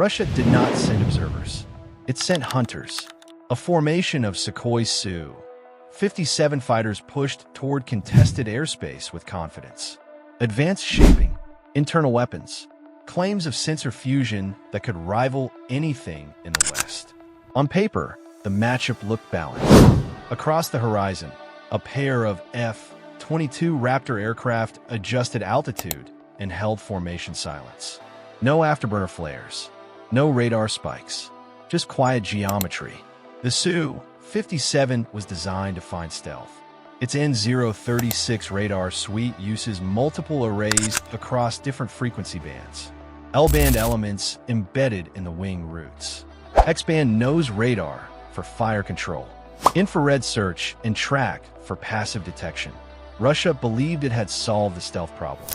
Russia did not send observers. It sent hunters. A formation of Sukhoi Su-57 fighters pushed toward contested airspace with confidence. Advanced shaping, internal weapons, claims of sensor fusion that could rival anything in the West. On paper, the matchup looked balanced. Across the horizon, a pair of F-22 Raptor aircraft adjusted altitude and held formation silence. No afterburner flares, no radar spikes, just quiet geometry. The Su-57 was designed to find stealth. Its N036 radar suite uses multiple arrays across different frequency bands. L-band elements embedded in the wing roots. X-band nose radar for fire control. Infrared search and track for passive detection. Russia believed it had solved the stealth problem.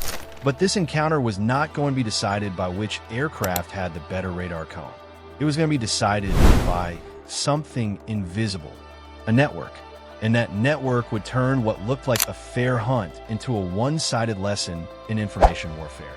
But this encounter was not going to be decided by which aircraft had the better radar cone. It was going to be decided by something invisible, a network. And that network would turn what looked like a fair hunt into a one-sided lesson in information warfare.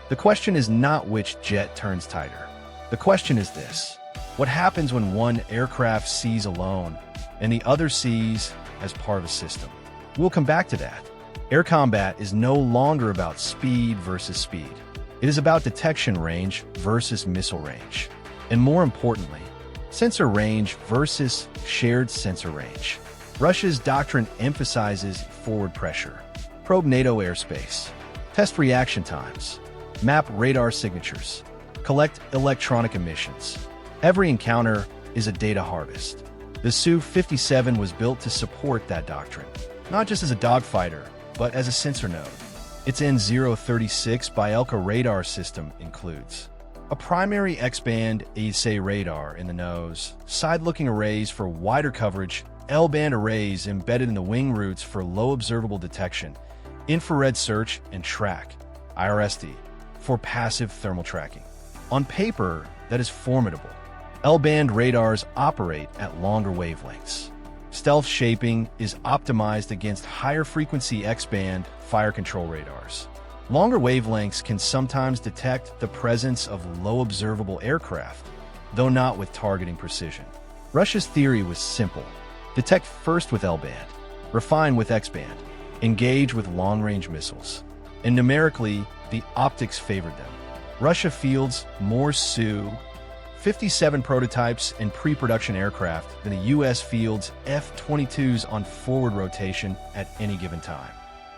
The question is not which jet turns tighter. The question is this: what happens when one aircraft sees alone and the other sees as part of a system? We'll come back to that. Air combat is no longer about speed versus speed. It is about detection range versus missile range. And more importantly, sensor range versus shared sensor range. Russia's doctrine emphasizes forward pressure, probe NATO airspace, test reaction times, map radar signatures, collect electronic emissions. Every encounter is a data harvest. The Su-57 was built to support that doctrine, not just as a dogfighter, but as a sensor node. Its N036 Bielka radar system includes a primary X-band ESA radar in the nose, side-looking arrays for wider coverage, L-band arrays embedded in the wing roots for low observable detection, infrared search and track, IRSD, for passive thermal tracking. On paper, that is formidable. L-band radars operate at longer wavelengths. Stealth shaping is optimized against higher frequency X-band fire control radars. Longer wavelengths can sometimes detect the presence of low observable aircraft, though not with targeting precision. Russia's theory was simple: detect first with L-band, refine with X-band, engage with long-range missiles. And numerically, the optics favored them. Russia fields more Su-57 prototypes and pre-production aircraft than the U.S. fields F-22s on forward rotation at any given time.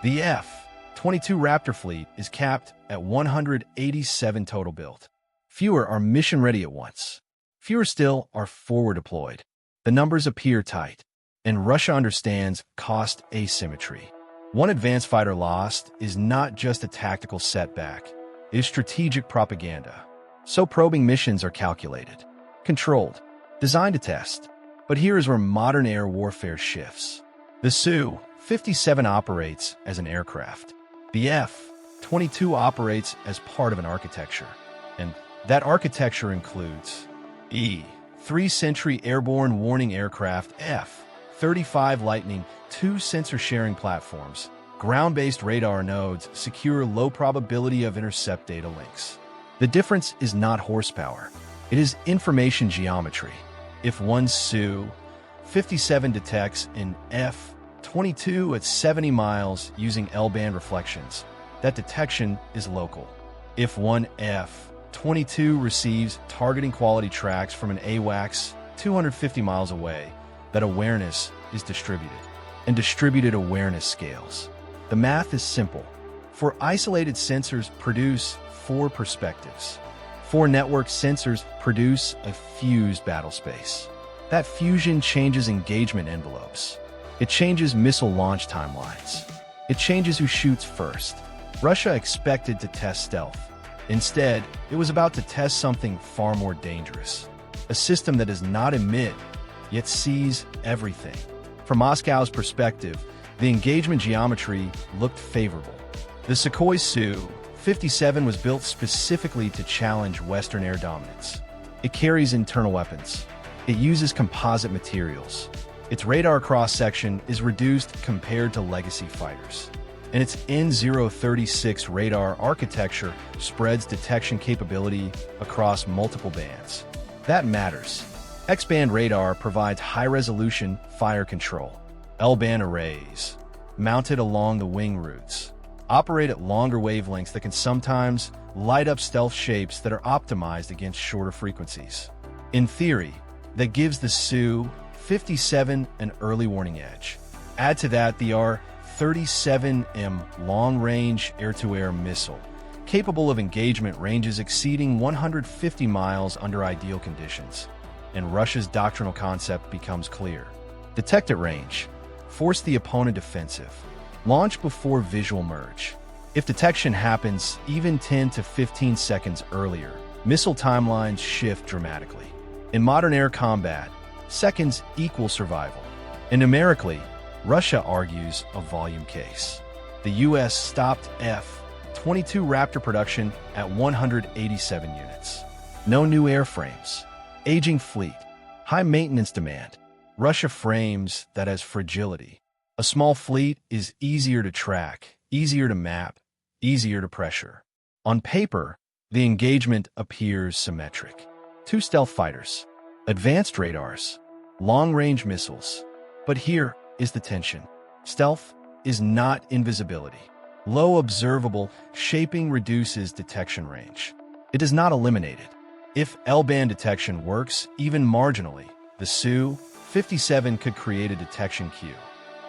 The F-22 Raptor fleet is capped at 187 total built. Fewer are mission-ready at once. Fewer still are forward deployed. The numbers appear tight, and Russia understands cost asymmetry. One advanced fighter lost is not just a tactical setback, it is strategic propaganda. So probing missions are calculated, controlled, designed to test. But here is where modern air warfare shifts. The Su-57 operates as an aircraft. The F-22 operates as part of an architecture. And that architecture includes E-3 Sentry airborne warning aircraft, F-35 Lightning, 2 sensor-sharing platforms, ground-based radar nodes, secure low-probability-of-intercept data links. The difference is not horsepower. It is information geometry. If one Su-57 detects an F-22 at 70 miles using L-band reflections, that detection is local. If one F-22 receives targeting quality tracks from an AWACS 250 miles away, that awareness is distributed. And distributed awareness scales. The math is simple. 4 isolated sensors produce 4 perspectives. 4 network sensors produce a fused battle space. That fusion changes engagement envelopes. It changes missile launch timelines. It changes who shoots first. Russia expected to test stealth. Instead, it was about to test something far more dangerous. A system that does not emit, yet sees everything. From Moscow's perspective, the engagement geometry looked favorable. The Sukhoi Su-57 was built specifically to challenge Western air dominance. It carries internal weapons. It uses composite materials. Its radar cross-section is reduced compared to legacy fighters. and its N036 radar architecture spreads detection capability across multiple bands. That matters. X-band radar provides high-resolution fire control. L-band arrays, mounted along the wing roots, operate at longer wavelengths that can sometimes light up stealth shapes that are optimized against shorter frequencies. In theory, that gives the Su-57 an early warning edge. Add to that the R-37M long-range air-to-air missile, capable of engagement ranges exceeding 150 miles under ideal conditions, and Russia's doctrinal concept becomes clear. Detect at range. Force the opponent defensive. Launch before visual merge. If detection happens even 10 to 15 seconds earlier, missile timelines shift dramatically. In modern air combat, seconds equal survival. And numerically, Russia argues a volume case. The U.S. stopped F-22 Raptor production at 187 units. No new airframes. Aging fleet. High maintenance demand. Russia frames that as fragility. A small fleet is easier to track, easier to map, easier to pressure. On paper, the engagement appears symmetric. 2 stealth fighters, advanced radars, long-range missiles. But here is the tension. Stealth is not invisibility. Low observable shaping reduces detection range. It does not eliminate it. If L-band detection works even marginally, the Su-57 could create a detection queue.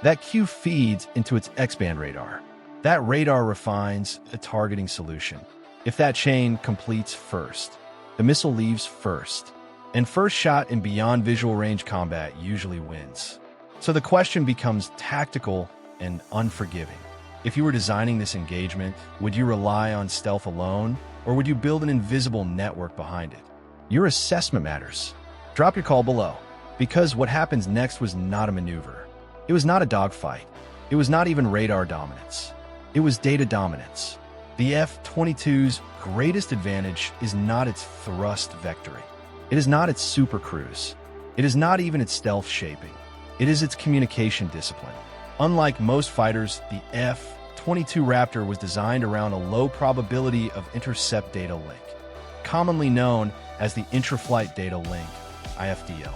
That queue feeds into its X-band radar. That radar refines a targeting solution. If that chain completes first, the missile leaves first, and first shot in beyond visual range combat usually wins. So the question becomes tactical and unforgiving. If you were designing this engagement, would you rely on stealth alone, or would you build an invisible network behind it? Your assessment matters. Drop your call below, because what happens next was not a maneuver. It was not a dogfight. It was not even radar dominance. It was data dominance. The F-22's greatest advantage is not its thrust vectoring. It is not its supercruise. It is not even its stealth shaping. It is its communication discipline. Unlike most fighters, the F-22 Raptor was designed around a low-probability-of-intercept data link, commonly known as the Intraflight Data Link, IFDL.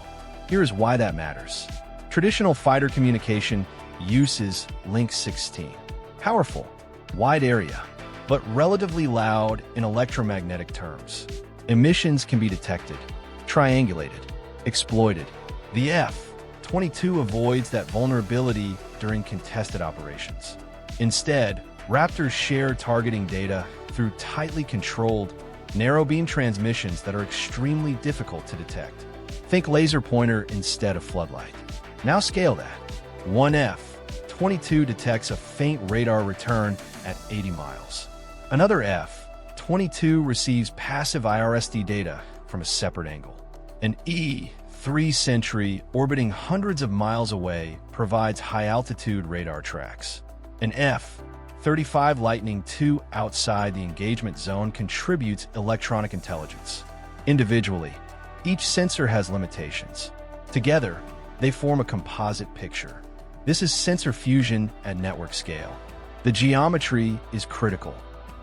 Here is why that matters. Traditional fighter communication uses Link 16. Powerful, wide area, but relatively loud in electromagnetic terms. Emissions can be detected, triangulated, exploited. The F-22 avoids that vulnerability during contested operations. Instead, Raptors share targeting data through tightly controlled, narrow-beam transmissions that are extremely difficult to detect. Think laser pointer instead of floodlight. Now scale that. One F-22 detects a faint radar return at 80 miles. Another F-22 receives passive IRSD data from a separate angle. An E-3 Sentry orbiting hundreds of miles away provides high-altitude radar tracks. An F-35 Lightning II outside the engagement zone contributes electronic intelligence. Individually, each sensor has limitations. Together, they form a composite picture. This is sensor fusion at network scale. The geometry is critical.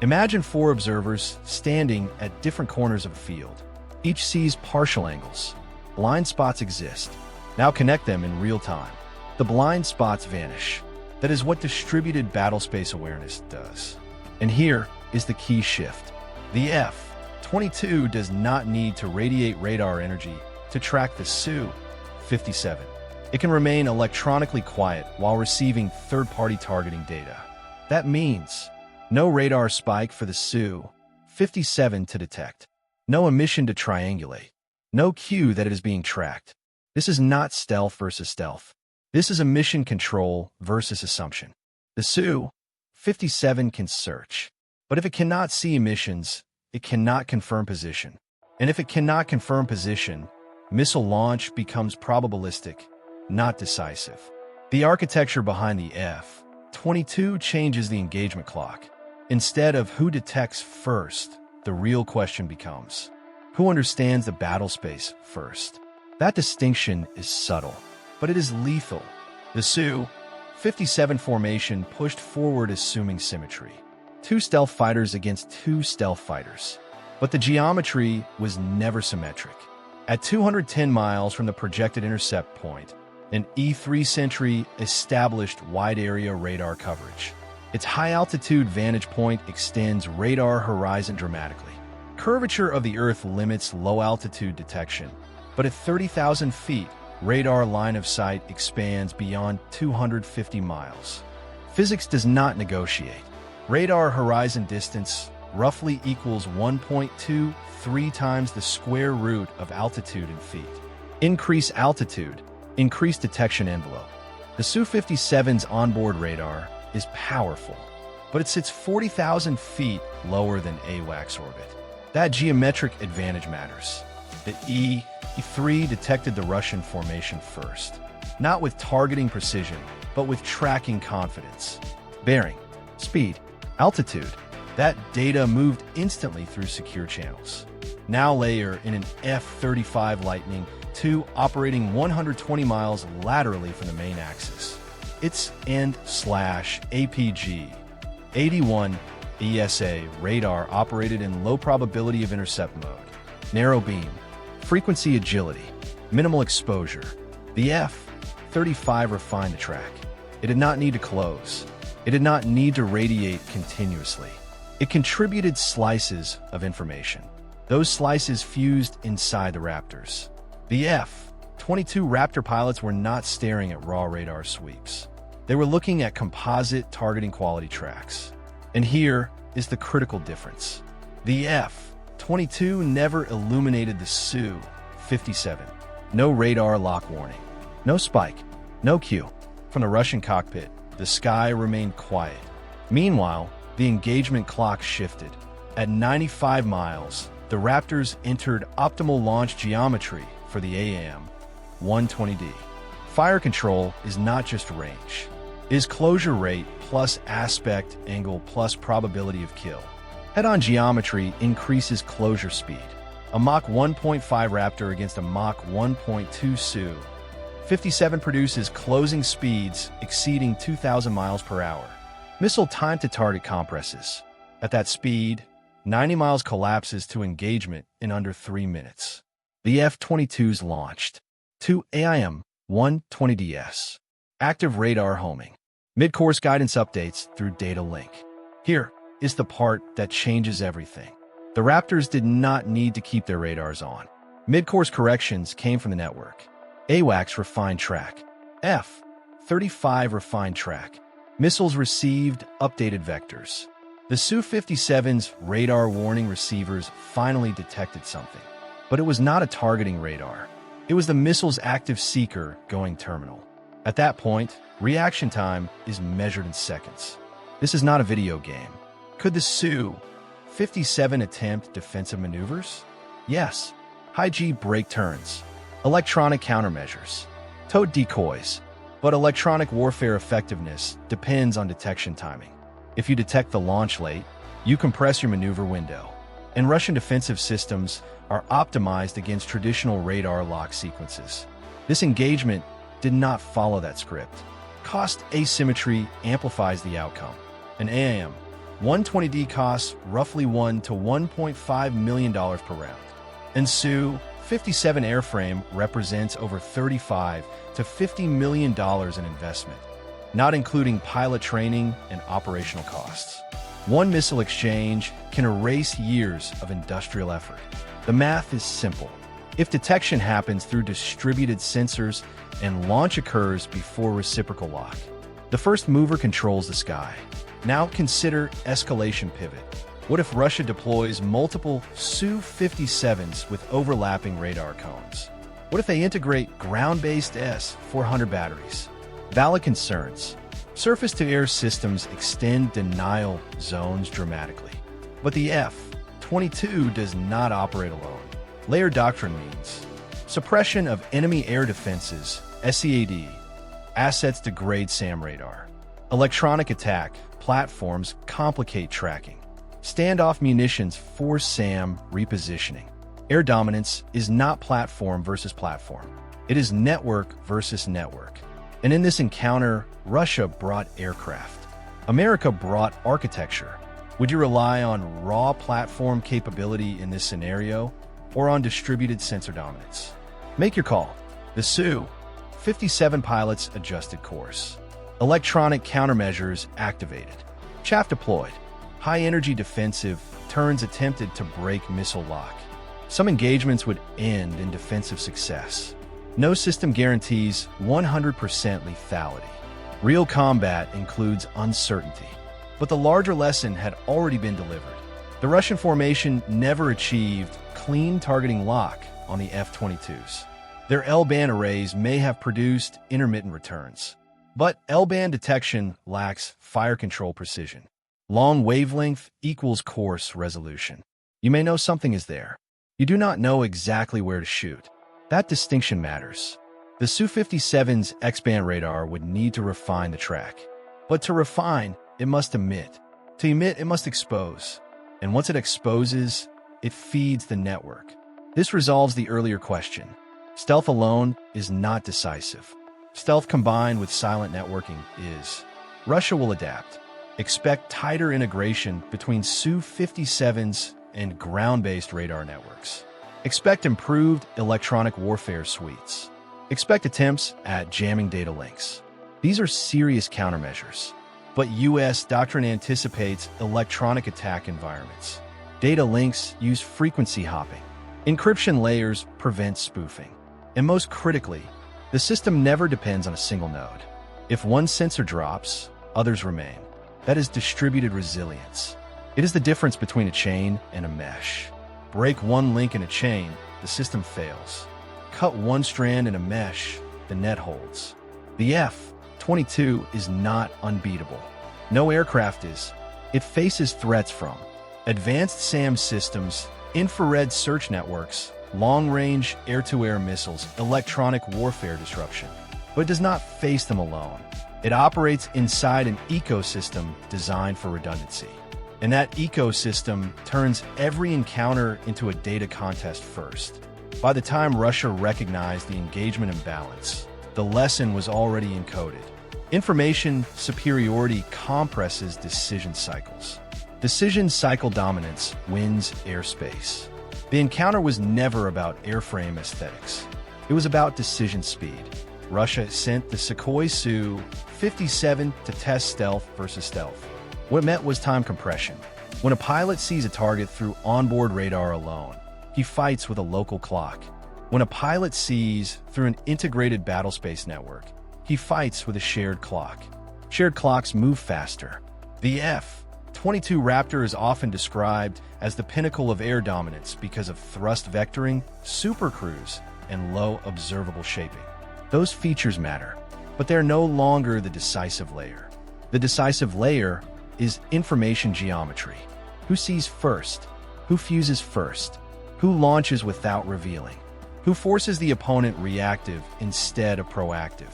Imagine 4 observers standing at different corners of a field. Each sees partial angles. Blind spots exist. Now connect them in real time. The blind spots vanish. That is what distributed battlespace awareness does. And here is the key shift. The F-22 does not need to radiate radar energy to track the Su-57. It can remain electronically quiet while receiving third-party targeting data. That means no radar spike for the Su-57 to detect, no emission to triangulate, no cue that it is being tracked. This is not stealth versus stealth. This is emission control versus assumption. The Su-57 can search, but if it cannot see emissions, it cannot confirm position. And if it cannot confirm position, missile launch becomes probabilistic, not decisive. The architecture behind the F-22 changes the engagement clock. Instead of who detects first, the real question becomes, who understands the battle space first? That distinction is subtle, but it is lethal. The Su-57 57 formation pushed forward assuming symmetry. 2 stealth fighters against 2 stealth fighters. But the geometry was never symmetric. At 210 miles from the projected intercept point, an E-3 Sentry established wide-area radar coverage. Its high-altitude vantage point extends radar horizon dramatically. Curvature of the Earth limits low-altitude detection, but at 30,000 feet, radar line of sight expands beyond 250 miles. Physics does not negotiate. Radar horizon distance roughly equals 1.23 times the square root of altitude in feet. Increase altitude, increase detection envelope. The Su-57's onboard radar is powerful, but it sits 40,000 feet lower than AWACS orbit. That geometric advantage matters. The E-3 detected the Russian formation first, not with targeting precision, but with tracking confidence. Bearing, speed, altitude. That data moved instantly through secure channels. Now layer in an F-35 Lightning II operating 120 miles laterally from the main axis. Its end/APG 81 ESA radar operated in low probability-of-intercept mode. Narrow beam, frequency agility, minimal exposure. The F-35 refined the track. It did not need to close. It did not need to radiate continuously. It contributed slices of information. Those slices fused inside the Raptors. The F-22 Raptor pilots were not staring at raw radar sweeps. They were looking at composite targeting quality tracks. And here is the critical difference. The F-22 never illuminated the Su-57. No radar lock warning. No spike. No cue. From the Russian cockpit, the sky remained quiet. Meanwhile, the engagement clock shifted. At 95 miles, the Raptors entered optimal launch geometry for the AAM-120D. Fire control is not just range. It is closure rate plus aspect angle plus probability of kill. Head-on geometry increases closure speed. A Mach 1.5 Raptor against a Mach 1.2 Su-57 produces closing speeds exceeding 2,000 miles per hour. Missile time to target compresses. At that speed, 90 miles collapses to engagement in under 3 minutes. The F-22s launched. 2 AIM-120DS. Active radar homing. Mid-course guidance updates through data link. Here is the part that changes everything. The Raptors did not need to keep their radars on. Mid-course corrections came from the network. AWACS refined track. F-35 refined track. Missiles received updated vectors. The Su-57's radar warning receivers finally detected something. But it was not a targeting radar. It was the missile's active seeker going terminal. At that point, reaction time is measured in seconds. This is not a video game. Could the Su-57 attempt defensive maneuvers? Yes. High-G brake turns. Electronic countermeasures. Towed decoys. But electronic warfare effectiveness depends on detection timing. If you detect the launch late, you compress your maneuver window. And Russian defensive systems are optimized against traditional radar lock sequences. This engagement did not follow that script. Cost asymmetry amplifies the outcome. An AIM-120D costs roughly $1 to $1.5 million per round. And Su-57 airframe represents over $35 to $50 million in investment, not including pilot training and operational costs. One missile exchange can erase years of industrial effort. The math is simple. If detection happens through distributed sensors and launch occurs before reciprocal lock, the first mover controls the sky. Now consider escalation pivot. What if Russia deploys multiple Su-57s with overlapping radar cones? What if they integrate ground-based S-400 batteries? Valid concerns. Surface-to-air systems extend denial zones dramatically. But the F-22 does not operate alone. Layered doctrine means suppression of enemy air defenses, SEAD. Assets degrade SAM radar. Electronic attack platforms complicate tracking. Standoff munitions force SAM repositioning. Air dominance is not platform versus platform. It is network versus network. And in this encounter, Russia brought aircraft. America brought architecture. Would you rely on raw platform capability in this scenario, or on distributed sensor dominance? Make your call. The Su-57 pilots adjusted course. Electronic countermeasures activated. Chaff deployed. High-energy defensive turns attempted to break missile lock. Some engagements would end in defensive success. No system guarantees 100% lethality. Real combat includes uncertainty. But the larger lesson had already been delivered. The Russian formation never achieved clean targeting lock on the F-22s. Their L-band arrays may have produced intermittent returns. But L-band detection lacks fire control precision. Long wavelength equals course resolution. You may know something is there. You do not know exactly where to shoot. That distinction matters. The Su-57's X-band radar would need to refine the track. But to refine, it must emit. To emit, it must expose. And once it exposes, it feeds the network. This resolves the earlier question. Stealth alone is not decisive. Stealth combined with silent networking is. Russia will adapt. Expect tighter integration between Su-57s and ground-based radar networks. Expect improved electronic warfare suites. Expect attempts at jamming data links. These are serious countermeasures. But U.S. doctrine anticipates electronic attack environments. Data links use frequency hopping. Encryption layers prevent spoofing. And most critically, the system never depends on a single node. If one sensor drops, others remain. That is distributed resilience. It is the difference between a chain and a mesh. Break one link in a chain, the system fails. Cut one strand in a mesh, the net holds. The F-22 is not unbeatable. No aircraft is. It faces threats from advanced SAM systems, infrared search networks, long-range air-to-air missiles, electronic warfare disruption. But it does not face them alone. It operates inside an ecosystem designed for redundancy. And that ecosystem turns every encounter into a data contest first. By the time Russia recognized the engagement imbalance, the lesson was already encoded. Information superiority compresses decision cycles. Decision cycle dominance wins airspace. The encounter was never about airframe aesthetics. It was about decision speed. Russia sent the Sukhoi Su-57 to test stealth versus stealth. What it meant was time compression. When a pilot sees a target through onboard radar alone, he fights with a local clock. When a pilot sees through an integrated battlespace network, he fights with a shared clock. Shared clocks move faster. The F-22 Raptor is often described as the pinnacle of air dominance because of thrust vectoring, supercruise, and low observable shaping. Those features matter, but they're no longer the decisive layer. The decisive layer is information geometry. Who sees first? Who fuses first? Who launches without revealing? Who forces the opponent reactive instead of proactive?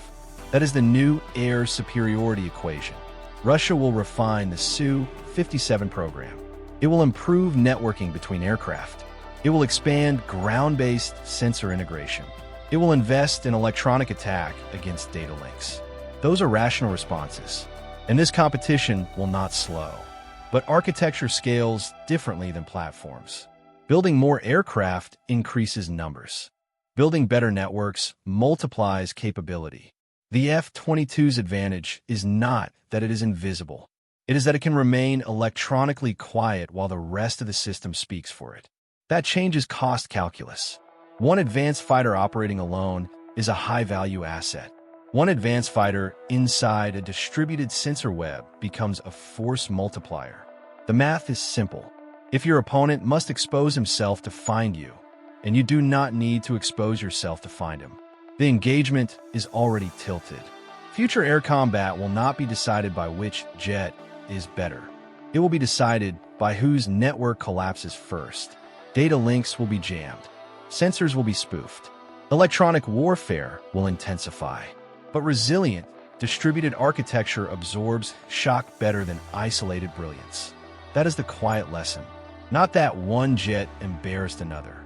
That is the new air superiority equation. Russia will refine the Su-57 program. It will improve networking between aircraft. It will expand ground-based sensor integration. It will invest in electronic attack against data links. Those are rational responses. And this competition will not slow. But architecture scales differently than platforms. Building more aircraft increases numbers. Building better networks multiplies capability. The F-22's advantage is not that it is invisible. It is that it can remain electronically quiet while the rest of the system speaks for it. That changes cost calculus. One advanced fighter operating alone is a high-value asset. One advanced fighter inside a distributed sensor web becomes a force multiplier. The math is simple. If your opponent must expose himself to find you, and you do not need to expose yourself to find him, the engagement is already tilted. Future air combat will not be decided by which jet is better. It will be decided by whose network collapses first. Data links will be jammed. Sensors will be spoofed. Electronic warfare will intensify. But resilient, distributed architecture absorbs shock better than isolated brilliance. That is the quiet lesson. Not that one jet embarrassed another,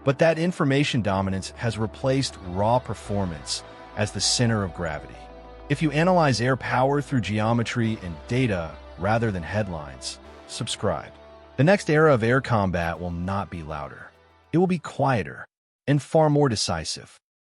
but that information dominance has replaced raw performance as the center of gravity. If you analyze air power through geometry and data rather than headlines, subscribe. The next era of air combat will not be louder. It will be quieter and far more decisive.